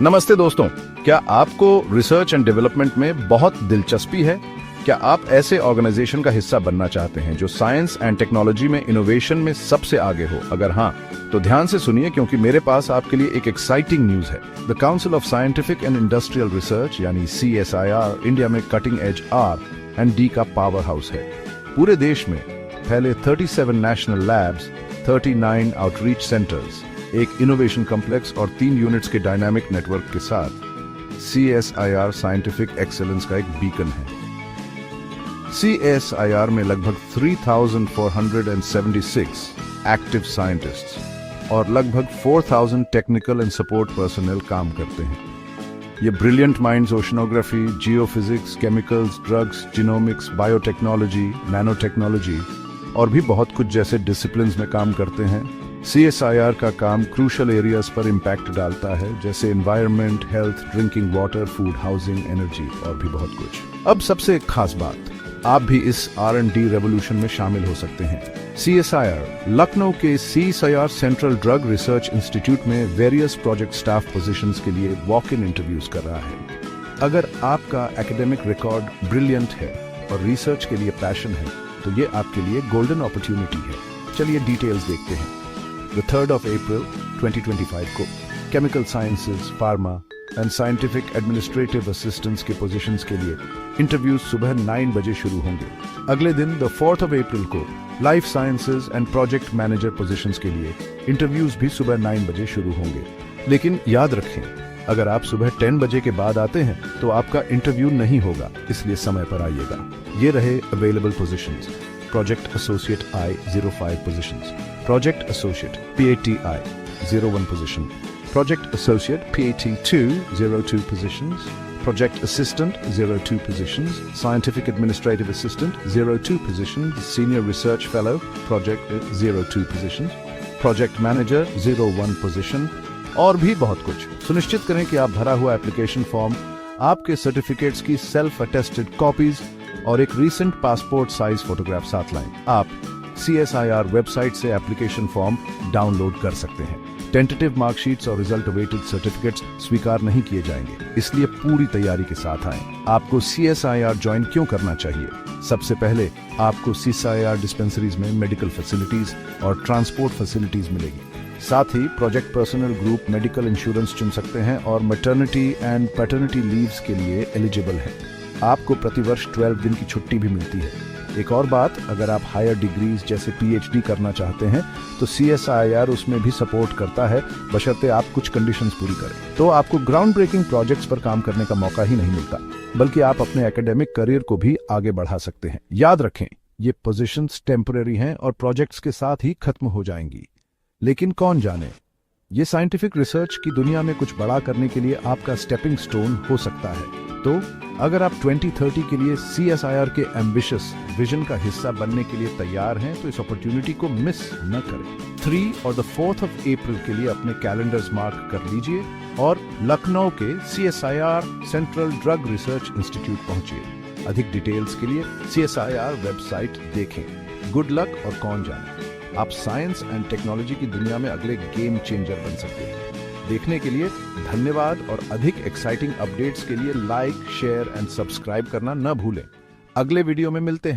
नमस्ते दोस्तों, क्या आपको रिसर्च एंड डेवलपमेंट में बहुत दिलचस्पी है? क्या आप ऐसे ऑर्गेनाइजेशन का हिस्सा बनना चाहते हैं जो साइंस एंड टेक्नोलॉजी में इनोवेशन में सबसे आगे हो? अगर हाँ, तो ध्यान से सुनिए क्योंकि मेरे पास आपके लिए एक एक्साइटिंग न्यूज है। The council of scientific and industrial research यानी CSIR इंडिया में कटिंग एज R&D का पावर हाउस है। पूरे देश में फैले 37 नेशनल लैब्स, 39 आउटरीच सेंटर्स, एक इनोवेशन कॉम्प्लेक्स और 3 यूनिट्स के डायनामिक नेटवर्क के साथ CSIR साइंटिफिक एक्सेलेंस का एक बीकन है। CSIR में लगभग 3,476 एक्टिव साइंटिस्ट्स और लगभग 4,000 टेक्निकल एंड सपोर्ट पर्सनल काम करते हैं। ये brilliant minds oceanography, geophysics, chemicals, drugs, genomics, biotechnology, nano technology और भी बहुत कुछ जैसे डिसिप्लिन्स में काम करते हैं। CSIR का काम क्रूशल एरियाज पर इम्पैक्ट डालता है जैसे environment, health, drinking water, food, housing, energy और भी बहुत कुछ। अब सबसे एक खास बात, आप भी इस R&D रेवोल्यूशन में शामिल हो सकते हैं। CSIR लखनऊ के CSIR central drug research institute में वेरियस प्रोजेक्ट स्टाफ पोजीशंस के लिए वॉक इन इंटरव्यूज कर रहा है। अगर आपका एकेडमिक रिकॉर्ड ब्रिलियंट है और रिसर्च के लिए पैशन है तो ये आपके लिए गोल्डन अपॉर्चुनिटी है। चलिए डिटेल्स देखते हैं। The 3rd of April 2025 को chemical sciences, pharma and scientific administrative assistants के पोजीशंस के लिए इंटरव्यूज सुबह 9 बजे शुरू होंगे। अगले दिन the 4th of April को life sciences and project manager positions के लिए इंटरव्यूज भी सुबह 9 बजे शुरू होंगे। लेकिन याद रखें, अगर आप सुबह 10 बजे के बाद आते हैं तो आपका इंटरव्यू नहीं होगा, इसलिए समय पर आइएगा। ये रहे available positions. Project Associate I 05 positions, Project Associate PATI 01 position, Project Associate PAT2 02 positions, Project Assistant 02 positions, Scientific Administrative Assistant 02 positions, Senior Research Fellow Project 02 positions, Project Manager 01 position और भी बहुत कुछ। सुनिश्चित करें कि आप भरा हुआ एप्लीकेशन फॉर्म, आपके सर्टिफिकेट्स की सेल्फ अटेस्टेड कॉपीज और एक रीसेंट पासपोर्ट साइज फोटोग्राफ साथ लाएं। आप CSIR वेबसाइट से एप्लीकेशन फॉर्म डाउनलोड कर सकते हैं। टेंटेटिव मार्कशीट्स और रिजल्ट अवेटेड सर्टिफिकेट्स स्वीकार नहीं किए जाएंगे, इसलिए पूरी तैयारी के साथ आएं। आपको CSIR ज्वाइन क्यों करना चाहिए? सबसे पहले आपको CSIR डिस्पेंसरीज में मेडिकल फैसिलिटीज और ट्रांसपोर्ट फैसिलिटीज मिलेगी। साथ ही project personal group medical insurance चुन सकते हैं और मैटरनिटी एंड पैटर्निटी लीव्स के लिए एलिजिबल हैं। आपको प्रतिवर्ष 12 दिन की छुट्टी भी मिलती है। एक और बात, अगर आप हायर डिग्रीज जैसे PhD करना चाहते हैं तो CSIR उसमें भी सपोर्ट करता है, बशर्ते आप कुछ कंडीशंस पूरी करें। तो आपको ग्राउंड ब्रेकिंग प्रोजेक्ट्स पर काम करने का मौका ही नहीं मिलता, बल्कि आप अपने एकेडमिक करियर को भी आगे बढ़ा सकते हैं। याद रखें, ये पोजीशंस टेम्पररी हैं और प्रोजेक्ट्स के साथ ही खत्म हो जाएंगी। लेकिन कौन जाने, ये साइंटिफिक रिसर्च की दुनिया में कुछ बड़ा करने के लिए आपका स्टेपिंग स्टोन हो सकता है। तो अगर आप 2030 के लिए CSIR के एम्बिशियस विजन का हिस्सा बनने के लिए तैयार हैं तो इस अपॉर्चुनिटी को मिस न करें। 3 और the 4th of April के लिए अपने कैलेंडर्स मार्क कर लीजिए और लखनऊ के CSIR central drug research institute पहुंचिए। अधिक डिटेल्स के लिए CSIR वेबसाइट देखें। गुड लक और कौन जाने, आप साइंस एंड टेक्नोलॉजी की दुनिया में अगले गेम चेंजर बन सकते हैं। देखने के लिए धन्यवाद और अधिक एक्साइटिंग अपडेट्स के लिए लाइक, शेयर एंड सब्सक्राइब करना न भूलें। अगले वीडियो में मिलते हैं।